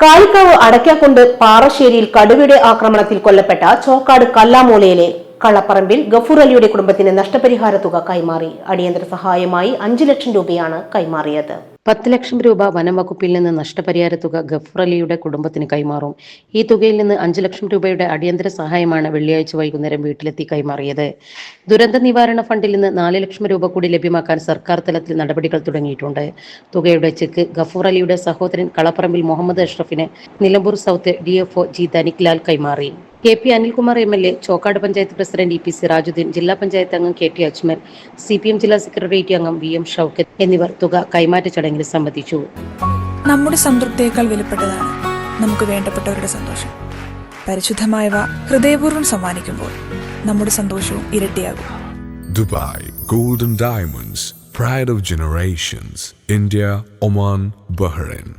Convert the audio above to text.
കാളിക്കാവ് അടയ്ക്കാക്കുണ്ട് പാറശ്ശേരിയിൽ കടുവയുടെ ആക്രമണത്തിൽ കൊല്ലപ്പെട്ട ചോക്കാട് കല്ലാമൂലയിലെ കള്ളപ്പറമ്പിൽ ഗഫൂർ അലിയുടെ കുടുംബത്തിന് നഷ്ടപരിഹാര തുക കൈമാറി. അടിയന്തര സഹായമായി 5 ലക്ഷം രൂപയാണ് കൈമാറിയത്. 10 ലക്ഷം രൂപ വനംവകുപ്പിൽ നിന്ന് നഷ്ടപരിഹാര തുക ഗഫൂർ അലിയുടെ കുടുംബത്തിന് കൈമാറും. ഈ തുകയിൽ നിന്ന് 5 ലക്ഷം രൂപയുടെ അടിയന്തര സഹായമാണ് വെള്ളിയാഴ്ച വൈകുന്നേരം വീട്ടിലെത്തി കൈമാറിയത്. ദുരന്ത നിവാരണ ഫണ്ടിൽ നിന്ന് 4 ലക്ഷം രൂപ കൂടി ലഭ്യമാക്കാൻ സർക്കാർ തലത്തിൽ നടപടികൾ തുടങ്ങിയിട്ടുണ്ട്. തുകയുടെ ചെക്ക് ഗഫൂർ അലിയുടെ സഹോദരൻ കളപ്പറമ്പിൽ മുഹമ്മദ് അഷ്റഫിന് Nilambur south DFO G Dhanik Lal കൈമാറി. KP Anilkumar MLA, Chokkad panchayat president EP Sirajudheen, ജില്ലാ പഞ്ചായത്ത് അംഗം KT അജ്മൽ, CPM ജില്ലാ സെക്രട്ടേറിയറ്റ് അംഗം VM ഷൗക്കത്ത് എന്നിവർ തുക കൈമാറ്റ ചടങ്ങിൽ സംബന്ധിച്ചു. നമ്മുടെ സംതൃപ്തിയേക്കാൾ വിലപ്പെട്ടതാണ് നമുക്ക് വേണ്ടപ്പെട്ടവരുടെ സന്തോഷം. പരിശുദ്ധമായവ ഹൃദയപൂർവ്വം സമ്മാനിക്കുമ്പോൾ നമ്മുടെ സന്തോഷവും ഇരട്ടിയാകും. Dubai Golden Diamonds, Pride of Generations, India, Oman, Bahrain.